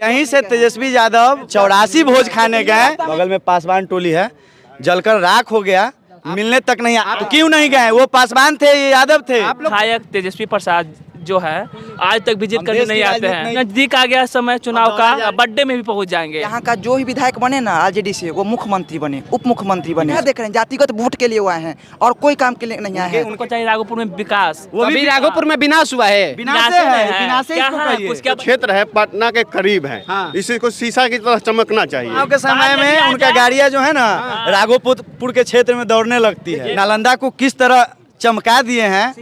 यहीं से तेजस्वी यादव 84 भोज खाने गए, बगल में पासवान टोली है, जलकर राख हो गया, मिलने तक नहीं तो क्यों नहीं गए? वो पासवान थे, ये यादव थे। विधायक तेजस्वी प्रसाद जो है आज तक विजिट करने नहीं आते हैं। नजदीक आ गया समय चुनाव का, बर्थडे में भी पहुंच जाएंगे। यहाँ का जो ही विधायक बने ना आरजेडी से, वो मुख्यमंत्री बने, उप मुख्यमंत्री बने। क्या देख रहे हैं? जातिगत वोट के लिए वो आए हैं और कोई काम के लिए नहीं आए हैं। उनको चाहिए राघोपुर में विकास। वो भी राघोपुर में विनाश हुआ है। क्षेत्र है, पटना के करीब है। इसी को शीशा की तरह चमकना चाहिए। चुनाव के समय में उनका गाड़ियाँ जो है ना राघोपुर के क्षेत्र में दौड़ने लगती है। नालंदा को किस तरह चमका दिए हैं,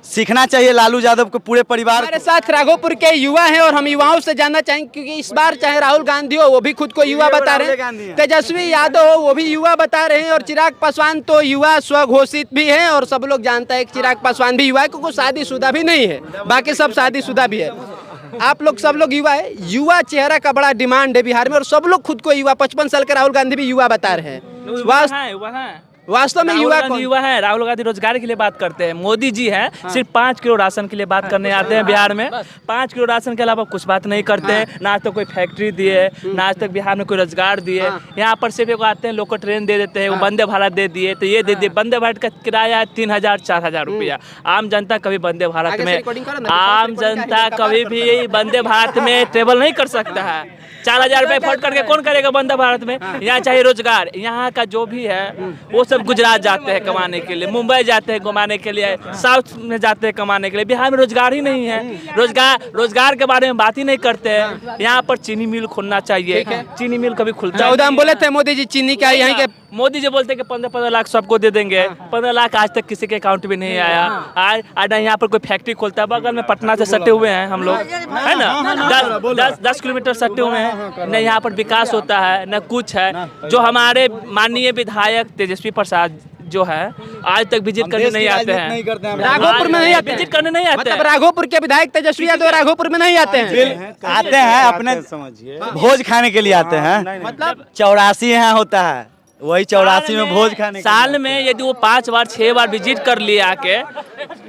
सीखना चाहिए लालू यादव को, पूरे परिवार। हमारे साथ राघोपुर के युवा हैं और हम युवाओं से जानना चाहेंगे, क्योंकि इस बार चाहे राहुल गांधी हो, वो भी खुद को युवा बता रहे हैं, तेजस्वी यादव हो, वो भी युवा बता रहे हैं, और चिराग पासवान तो युवा स्वघोषित भी हैं और सब लोग जानता है कि चिराग पासवान भी युवा है, क्योंकि शादीशुदा भी नहीं है, बाकी सब शादीशुदा भी है। आप लोग सब लोग युवा है, युवा चेहरा का बड़ा डिमांड है बिहार में, और सब लोग खुद को युवा, 55 साल के राहुल गांधी भी युवा बता रहे हैं। वास्तव में युवा है। राहुल गांधी रोजगार के लिए बात करते हैं, मोदी जी है सिर्फ 5 किलो राशन के लिए बात करने आते हैं बिहार में। 5 किलो राशन के अलावा कुछ बात नहीं करते हैं। ना आज तक कोई फैक्ट्री दिए, ना आज तक बिहार में कोई रोजगार दिए। यहाँ पर सिर्फ एक आते हैं, लोकल ट्रेन दे देते हैं, वो वंदे भारत दे दिए, तो ये दे दिए। वंदे भारत का किराया है 3000-4000 रुपया। आम जनता कभी वंदे भारत में, आम जनता कभी भी वंदे भारत में ट्रेवल नहीं कर सकता है। 4000 रुपये फट करके कौन करेगा वंदे भारत में? यहाँ चाहिए रोजगार। यहाँ का जो भी है वो सब गुजरात जाते हैं कमाने के लिए, मुंबई जाते हैं कमाने के लिए, साउथ में जाते हैं कमाने के लिए। बिहार में रोजगार ही नहीं है। रोजगार के बारे में बात ही नहीं करते हैं। यहाँ पर चीनी मिल खोलना चाहिए, चीनी मिल कभी खुलता है। 14 बोले थे मोदी जी चीनी का, यहाँ के मोदी जी बोलते हैं कि 15-15 लाख सबको दे देंगे। 15 लाख आज तक किसी के अकाउंट में नहीं आया। आज यहाँ पर कोई फैक्ट्री खोलता है, बगल में पटना से सटे हुए हैं हम लोग, है ना, 10 किलोमीटर सटे हुए हैं। न यहाँ पर विकास होता है, न कुछ है। जो हमारे माननीय विधायक तेजस्वी प्रसाद जो है आज तक विजिट करने नहीं आते हैं, राघोपुर में नहीं आते, विजिट करने नहीं आते। मतलब राघोपुर के विधायक तेजस्वी यादव राघोपुर में नहीं आते हैं। आते हैं अपने समझिए भोज खाने के लिए आते हैं। मतलब 84 यहाँ होता है, वही 84 में भोज खाने साल में यदि वो 5 बार 6 बार विजिट कर लिए आके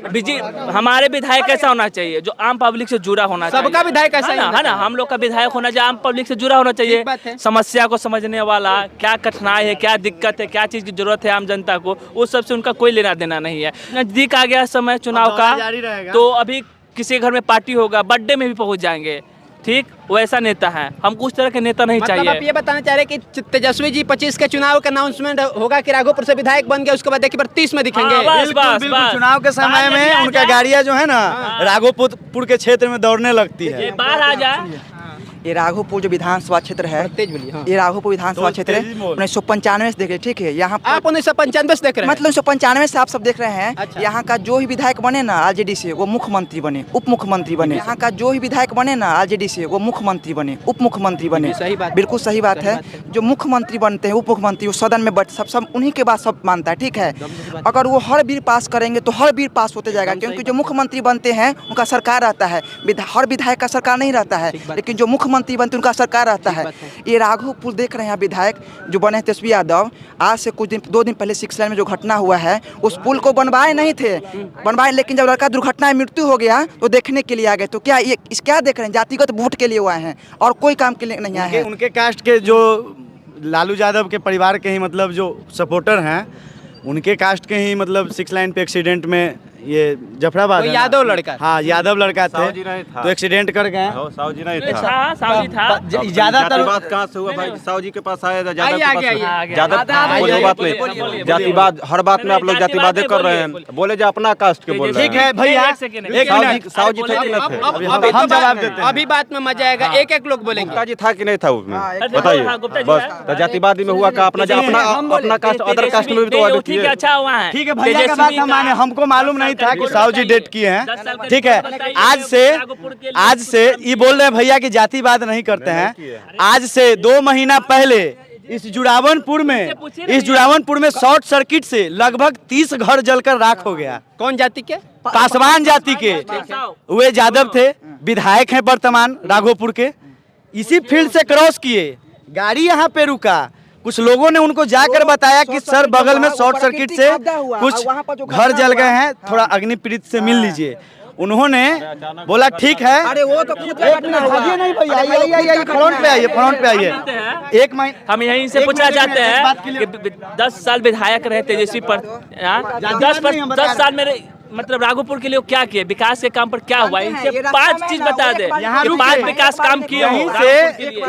विजिट। हमारे विधायक ऐसा होना चाहिए जो आम पब्लिक से जुड़ा होना चाहिए। सबका विधायक ऐसा है ना, हम लोग का विधायक होना चाहिए आम पब्लिक से जुड़ा होना चाहिए, समस्या को समझने वाला, क्या कठिनाई है, क्या दिक्कत है, क्या चीज़ की जरूरत है आम जनता को, उस सब से उनका कोई लेना देना नहीं है। नजदीक आ गया समय चुनाव का, तो अभी किसी घर में पार्टी होगा, बर्थडे में भी पहुँच जाएंगे। ठीक, वो ऐसा नेता है, हमको उस तरह के नेता नहीं चाहिए। आप ये बताना चाह रहे हैं कि तेजस्वी जी 25 के चुनाव का अनाउंसमेंट होगा कि राघोपुर से विधायक बन गया, उसके बाद देखिए 30 में दिखेंगे। बिल्कुल। चुनाव के समय में उनका गाड़ियाँ जो है ना राघोपुर के क्षेत्र में दौड़ने लगती है। बाहर आ जाए। ये राघोपुर जो विधानसभा क्षेत्र है, ये राघोपुर विधानसभा क्षेत्र है, 1995 से देख रहे, ठीक है। यहाँ आप 1995 से देख रहे हैं, मतलब 1995 से आप सब देख रहे हैं। यहाँ का जो ही विधायक बने ना आरजेडी से, वो मुख्यमंत्री बने, उप मुख्यमंत्री बने। यहाँ का जो ही विधायक बने ना आरजेडी से, वो मुख्यमंत्री बने, उप मुख्यमंत्री बने। सही बात, बिल्कुल सही बात है। जो मुख्यमंत्री बनते हैं, उप मुख्यमंत्री, वो सदन में सब उन्हीं के बाद सब मानता है, ठीक है। अगर वो हर बिल पास करेंगे तो हर बिल पास होते जाएगा, क्योंकि जो मुख्यमंत्री बनते हैं उनका सरकार रहता है। हर विधायक का सरकार नहीं रहता है, लेकिन जो मुख्यमंत्री बनते उनका सरकार रहता है। ये राघोपुर देख रहे हैं विधायक जो बने हैं तेजस्वी यादव, आज से कुछ दिन 2 दिन पहले 6 लाइन में जो घटना हुआ है, उस पुल को बनवाए नहीं थे, बनवाए, लेकिन जब लड़का दुर्घटना में मृत्यु हो गया तो देखने के लिए आ गए। तो क्या ये क्या देख रहे हैं? जातिगत वोट के लिए वो आए हैं और कोई काम के लिए नहीं आए हैं। उनके कास्ट के जो लालू यादव के परिवार के ही मतलब जो सपोर्टर हैं, उनके कास्ट के ही मतलब 6 लाइन पे एक्सीडेंट में ये जफराबाद यादव लड़का, हाँ यादव लड़का थे, तो एक्सीडेंट कर गए। साहू जी था। ज्यादातर बात कहाँ से हुआ भाई? साहू जी के पास आया था, ज्यादा बात नहीं, जातिवाद हर बात में आप लोग जातिवाद कर रहे हैं। बोले जो अपना कास्ट के बोल रहे हैं। ठीक है भैया, साहू जी थे कि नहीं थे? हम जवाब देते हैं। अभी बात में मजा आएगा, एक लोग बोलेंगे। गुप्ता जी था कि नहीं था उसमें, बताइए बस। तो जातिवादी में हुआ का अपना कास्ट अदर कास्ट में भी तो ठीक है, अच्छा हुआ है। ठीक है भैया का बात हम माने, हमको मालूम नहीं था कि साहू जी डेट किए हैं, ठीक है। आज से ये बोल रहे हैं भैया कि जातिवाद नहीं करते हैं। आज से 2 महीना पहले इस जुड़ावनपुर में शॉर्ट सर्किट से लगभग 30 घर जलकर राख हो गया। कौन जाति के? पासवान जाति के वे यादव थे, विधायक हैं वर्तमान राघोपुर के। इसी फील्ड से क्रॉस किए, गाड़ी यहाँ पे रुका, कुछ लोगों ने उनको जाकर बताया कि सर बगल में शॉर्ट सर्किट से कुछ घर जल गए हैं, थोड़ा अग्नि पीड़ित से मिल लीजिए। उन्होंने बोला ठीक है। अरे वो तो खुद एक मिनट भागिए नहीं भैया, आइए फ्रंट पे आइए, फ्रंट पे आइए। एक महीना हम यहीं से पूछना चाहते हैं कि 10 साल विधायक रहे तेजस्वी पर 10 साल में मतलब राघोपुर के लिए वो क्या किए, विकास के काम पर क्या हुआ, इनसे 5 चीज बता दे, यहाँ 5 विकास काम किए हो।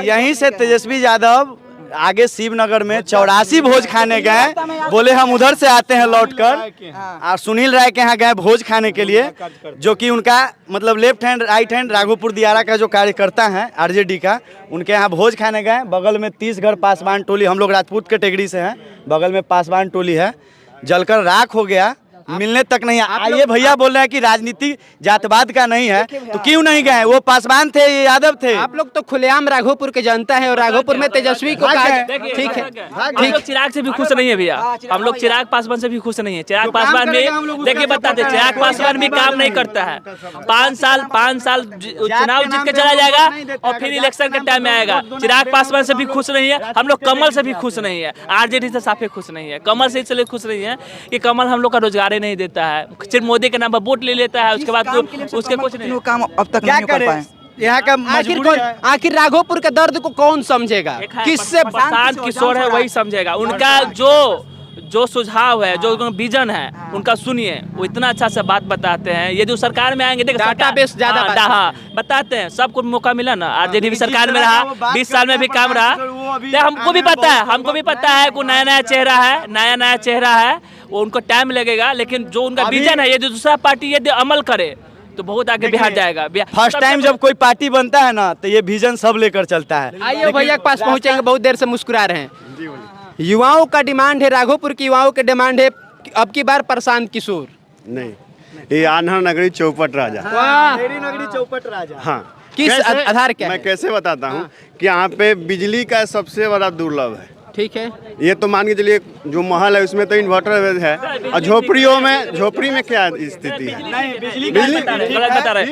यहीं से तेजस्वी यादव आगे शिवनगर में 84 भोज खाने गए, बोले हम उधर से आते हैं लौटकर, और सुनील राय के यहाँ गए भोज खाने के लिए, जो कि उनका मतलब left hand right hand Raghopur Diyara का जो कार्यकर्ता है आरजेडी का, उनके यहाँ भोज खाने गए। बगल में 30 घर पासवान टोली, हम लोग राजपूत कैटेगरी से हैं, बगल में पासवान टोली है, जलकर राख हो गया, मिलने तक नहीं आइए। भैया बोल रहे हैं कि राजनीति जातवाद का नहीं है, तो क्यों नहीं गए? वो पासवान थे, ये यादव थे। आप लोग तो खुलेआम राघोपुर के जनता है और राघोपुर में तेजस्वी को ठीक है। हम लोग चिराग से भी खुश नहीं है भैया, हम लोग चिराग पासवान से भी खुश नहीं है। चिराग पासवान भी देखिए बताते, चिराग पासवान भी काम नहीं करता है। 5 साल चुनाव जीत के चला जाएगा और फिर इलेक्शन के टाइम में आएगा। चिराग पासवान से भी खुश नहीं है, हम लोग कमल से भी खुश नहीं है, आरजेडी से साफे खुश नहीं है। कमल से इसलिए खुश नहीं है कि कमल हम लोग का रोजगार नहीं देता है, सिर्फ मोदी के नाम पर वोट ले लेता है, उसके बाद उसके कुछ नहीं काम अब तक नहीं कर पाए। यहाँ का मजबूरी है। आखिर राघोपुर के दर्द को कौन समझेगा, किससे प्रशांत किशोर है वही समझेगा। उनका जो सुझाव है, जो विजन है, उनका सुनिए, वो इतना अच्छा से बात बताते हैं। यदि वो सरकार में आएंगे, देखिए डाटाबेस ज्यादा बताते हैं, सबको मौका मिला ना, आरजेडी भी सरकार में रहा, 20 साल में भी काम रहा, तो हमको भी पता है को नया चेहरा है, नया चेहरा है, वो उनको टाइम लगेगा, लेकिन जो उनका विजन है, यदि दूसरा पार्टी यदि अमल करे तो बहुत आगे बिहार जाएगा। फर्स्ट टाइम जब कोई पार्टी बनता है ना, तो ये विजन सब लेकर चलता है। आइए भैया के पास पहुंचेंगे, बहुत देर से मुस्कुरा रहे हैं। युवाओं का डिमांड है, राघोपुर की युवाओं के डिमांड है अब की बार प्रशांत किशोर नहीं, ये आन्हर नगरी चौपट राजा। नगरी चौपट राजा। हाँ, किस आधार क्या मैं है? कैसे बताता हूँ कि यहाँ पे बिजली का सबसे बड़ा दुर्लभ है। ठीक है, ये तो मान के चलिए जो महल है उसमें तो इन्वर्टर है, और झोपड़ी में क्या स्थिति है? गलत बता रहे,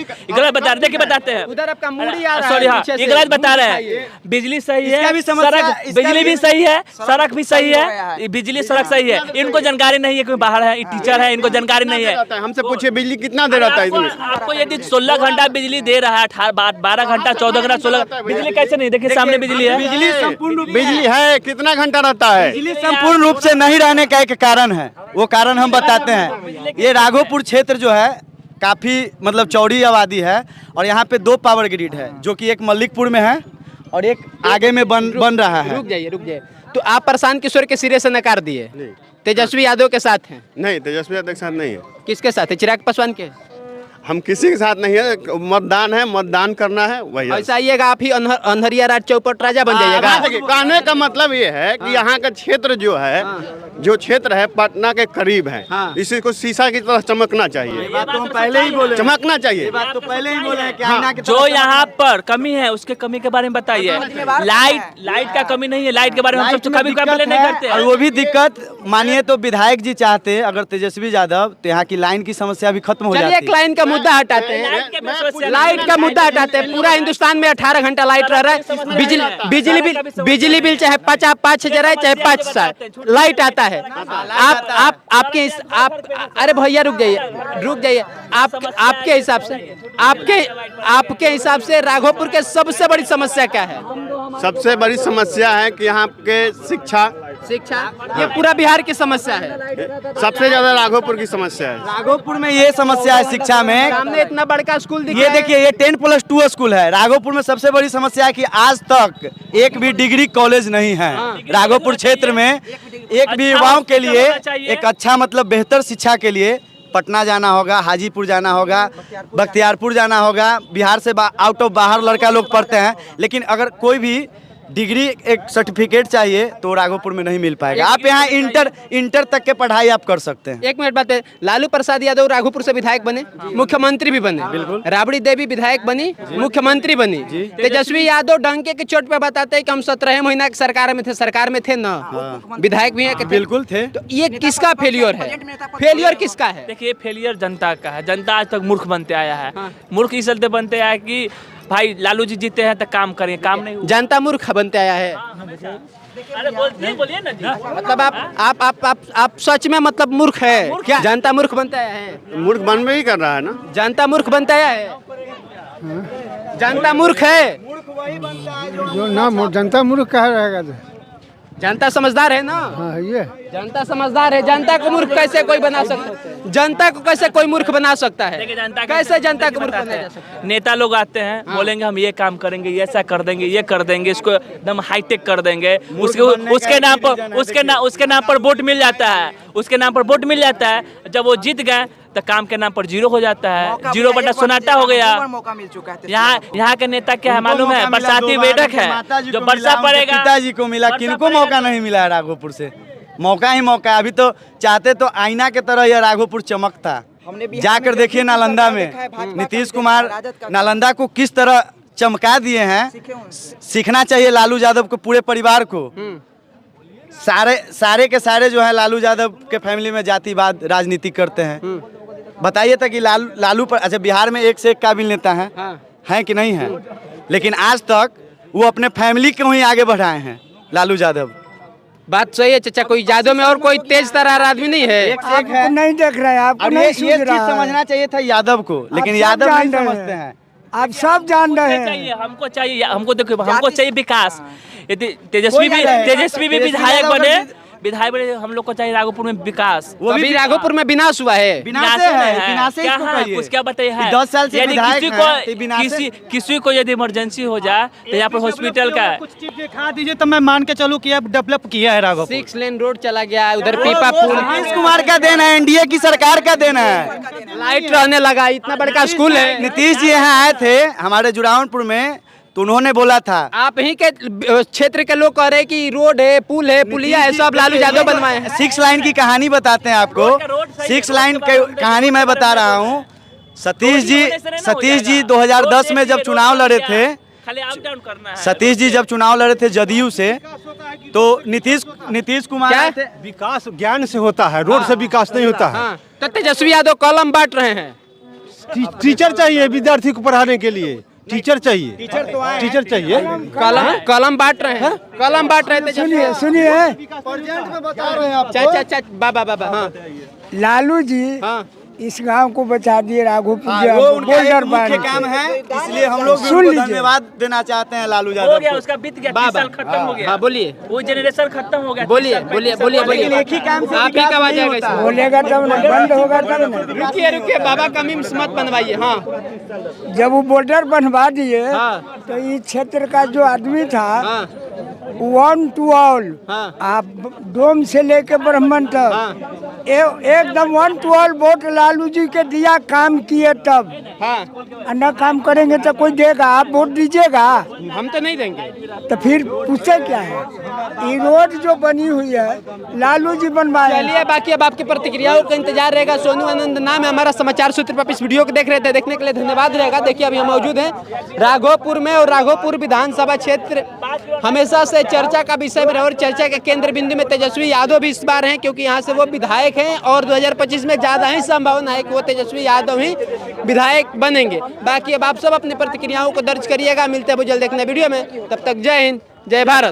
देखिए बताते हैं, उधर आपका मूडी आ रहा है। सॉरी हाँ, पीछे से। ये गलत बता रहे हैं। बिजली सही है, बिजली भी सही है, सड़क भी सही है, बिजली सड़क सही है, इनको जानकारी नहीं है, कोई बाहर है, टीचर है, इनको जानकारी नहीं है। हमसे पूछिए बिजली कितना दे रहा है? आपको यदि 16 घंटा बिजली दे रहा है, 12 घंटा 14 घंटा 16 बिजली कैसे नहीं? देखिए सामने बिजली है, बिजली है, कितना घंटा रहता है? बिजली संपूर्ण रूप से नहीं रहने का एक कारण है, वो कारण हम बताते हैं। ये राघोपुर क्षेत्र जो है काफी मतलब चौड़ी आबादी है, और यहाँ पे 2 पावर ग्रिड है, जो कि एक मल्लिकपुर में है और एक आगे में बन रहा है। रुक जाइए। तो आप प्रशांत किशोर के सिरे से नकार दिए, तेजस्वी यादव के साथ हैं? नहीं, तेजस्वी यादव के साथ नहीं है। किसके साथ है? चिराग पासवान के? हम किसी के साथ नहीं है, मतदान है, मतदान करना है, वही है। ऐसा आइएगा आप ही अंधरिया राज चौपट राजा बन जाइएगा। कहने का मतलब ये है कि यहाँ का क्षेत्र जो है पटना के करीब है, इसी को शीशा की तरह चमकना चाहिए। तो पहले ही बोले, चमकना चाहिए। तो पहले ही बोले कि आईना की जो यहाँ पर कमी है उसके कमी के बारे में बताइए। लाइट का कमी नहीं है, लाइट के बारे में हम सब कभी कंप्लेन नहीं करते। और वो भी दिक्कत मानिए तो विधायक जी चाहते अगर तेजस्वी यादव, तो यहाँ की लाइन की समस्या भी खत्म हो चलिए जाती। एक लाइन का मुद्दा हटाते हैं, लाइट का मुद्दा हटाते हैं। पूरा हिंदुस्तान में 18 घंटा लाइट रह रहा है, बिजली बिल चाहे 5,000 है चाहे 5 साल लाइट आता है। आप अरे भैया रुक जाइए। आपके हिसाब से राघोपुर के सबसे बड़ी समस्या क्या है? सबसे बड़ी समस्या है कि यहाँ के शिक्षा, ये पूरा बिहार की समस्या है। सबसे ज्यादा राघोपुर की समस्या है। राघोपुर में ये समस्या है शिक्षा में। सामने इतना बड़का स्कूल ये देखिए, ये 10+2 स्कूल है। राघोपुर में सबसे बड़ी समस्या है कि आज तक एक भी डिग्री कॉलेज नहीं है। राघोपुर क्षेत्र में एक भी युवाओं के लिए एक अच्छा मतलब बेहतर शिक्षा के लिए पटना जाना होगा, हाजीपुर जाना होगा, बख्तियारपुर जाना होगा। बिहार से आउट ऑफ बाहर लड़का लोग पढ़ते हैं, लेकिन अगर कोई भी डिग्री एक सर्टिफिकेट चाहिए तो राघोपुर में नहीं मिल पाएगा। आप यहाँ इंटर तक के पढ़ाई आप कर सकते हैं। एक मिनट बात है, लालू प्रसाद यादव राघोपुर से विधायक बने, मुख्यमंत्री भी बने, बिल्कुल। राबड़ी देवी विधायक बनी, मुख्यमंत्री बनी। तेजस्वी यादव डंके की चोट पे बताते हैं कि हम 17 महीना की सरकार में थे ना, विधायक भी है। बिल्कुल थे। तो ये किसका फेलियर है? फेलियर किसका है? देखिए फेलियर जनता का है। जनता आज तक मूर्ख बनते आया है। मूर्ख इस चलते बनते आया कि भाई लालू जी जीते हैं तो काम करें, काम नहीं हुआ। जनता मूर्ख बनते आया है। अरे बोलिए ना जी। मतलब आप सच में मतलब मूर्ख है क्या? जनता मूर्ख बनता आया है, मूर्ख बन में ही कर रहा है ना। जनता मूर्ख बनता आया है, जनता मूर्ख है, जो ना जनता मूर्ख कहा रहेगा तो। जनता समझदार है ना। हाँ ये जनता समझदार है, जनता को मूर्ख कैसे कोई बना सकता है? जनता को कैसे कोई मूर्ख बना सकता है? देखिए जनता कैसे जनता को मूर्ख बनाया जा सकता है? नेता लोग आते हैं, बोलेंगे हम ये काम करेंगे, ये ऐसा कर देंगे, ये कर देंगे, इसको एकदम हाईटेक कर देंगे, उसके नाम पर वोट मिल जाता है, उसके नाम पर वोट मिल जाता है। जब वो जीत गए तो काम के नाम पर जीरो हो जाता है, जीरो बटा सोनाटा हो गया। मौका मिल चुका है। यहाँ के नेता क्या है मालूम है? बरसाती बैठक है, जो बरसा पड़ेगा। पिताजी को मिला, किनको मौका नहीं मिला है राघोपुर से? मौका ही मौका। अभी तो चाहते तो आईना के तरह यह राघोपुर चमकता। जाकर देखिए नालंदा में नीतीश कुमार नालंदा को किस तरह चमका दिए हैं। सीखना चाहिए लालू यादव को, पूरे परिवार को। सारे के सारे जो है लालू यादव के फैमिली में जातिवाद राजनीति करते हैं। बताइए था कि लालू पर, अच्छा बिहार में एक से एक काबिल नेता हैं कि नहीं है, लेकिन आज तक वो अपने फैमिली को ही आगे बढ़ाए हैं लालू यादव। बात सही है चाचा, कोई यादव में और कोई तेज तरार आदमी नहीं है। आपको नहीं देख रहे हैं, आपको अब नहीं ये सूझ चीज रहा है। समझना चाहिए था यादव को, लेकिन सब यादव नहीं जान रहे समझते हैं। आप सब जान रहे हैं। हमको देखो, हमको चाहिए विकास। यदि तेजस्वी भी विधायक बने, हम लोग को चाहिए राघोपुर में विकास। वो भी अभी राघोपुर में विनाश हुआ है। विनाश है, विनाश है, इसको कहिए। कुछ क्या बताइए है? 10 साल से यदि विधायक हैं, तो विनाश है। किसी को यदि इमरजेंसी हो जाए तो यहाँ पर हॉस्पिटल का कुछ चीज दिखा दीजिए तो मैं मान के चलूं कि अब डेवलप किया है राघोपुर। 6 लेन रोड चला गया, उधर पीपा पुल, नीतीश कुमार का देना है, एनडीए की सरकार का देना है। लाइट रहने लगा, इतना बड़का स्कूल है। नीतीश जी यहाँ आए थे हमारे जुड़ावनपुर में, तो उन्होंने बोला था, आप ही के क्षेत्र के लोग कह रहे हैं कि रोड है, पुल है, पुलिया है, सब लालू यादव बनवाए हैं। 6 लाइन की कहानी बताते हैं आपको। 6 लाइन की कहानी मैं बता रहा हूँ। सतीश जी 2010 में जब चुनाव लड़े थे, खाली अप डाउन करना है। सतीश जी जब चुनाव लड़े थे जदयू से, तो नीतीश कुमार क्या? आए थे। विकास ज्ञान से होता है, रोड से विकास नहीं होता है। हाँ, तो तेजस्वी यादव कलम बांट रहे हैं। टीचर चाहिए विद्यार्थी को पढ़ाने के लिए, टीचर चाहिए, टीचर चाहिए। कलम बांट रहे हैं, कलम बांट रहे थे। सुनिए सुनिए, चाचा बाबा हाँ लालू जी हाँ इस गांव को बचा दिए, राघोपुर वो उनका एक बोल्डर मुख्य बांध काम है, इसलिए हम लोग भी सुन उनको लीजिए। धन्यवाद देना चाहते हैं लालू हो यादव गया, को। उसका बीत गया, 30 बाबा, साल खत्म हो गया। हाँ बोलिए, वो जनरेशन खत्म हो गया। बोलिए 30 साल, बोलिए 35 साल बोलिए हो बोलिए। गया। एक ही काम से आप ही का आवाज आएगा इसमें। बोलेगा तब ना, बंद होगा तब ना। रुकिए बाबा का मीम्स मत बनवाइए। हाँ जब वो बॉर्डर बनवा दिए हाँ तो इस क्षेत्र का जो आदमी था, हाँ 1 to all, हाँ। आप डोम से लेके ब्राह्मण तक एकदम 1 to all vote Lalu ji के दिया, काम किए तब। हाँ न काम करेंगे तो कोई देगा? आप वोट दीजिएगा हम तो नहीं देंगे। तो फिर पूछे क्या है? ये रोड जो बनी हुई है लालू जी बनवाए। चलिए बाकी अब आपकी प्रतिक्रियाओं का इंतजार रहेगा। सोनू आनंद नाम है हमारा, समाचार सूत्र पर इस वीडियो को देख रहे थे, देखने के लिए धन्यवाद रहेगा। देखिए अभी हम मौजूद हैं राघोपुर में, और राघोपुर विधानसभा क्षेत्र हमेशा से चर्चा का विषय में रहा, और चर्चा के केंद्र बिंदु में तेजस्वी यादव भी इस बार हैं, क्योंकि यहाँ से वो विधायक हैं, और 2025 में ज़्यादा ही संभावना है कि वो तेजस्वी यादव ही विधायक बनेंगे। बाकी अब आप सब अपनी प्रतिक्रियाओं को दर्ज करिएगा। मिलते हैं जल्द देखने वीडियो में, तब तक जय हिंद, जय भारत।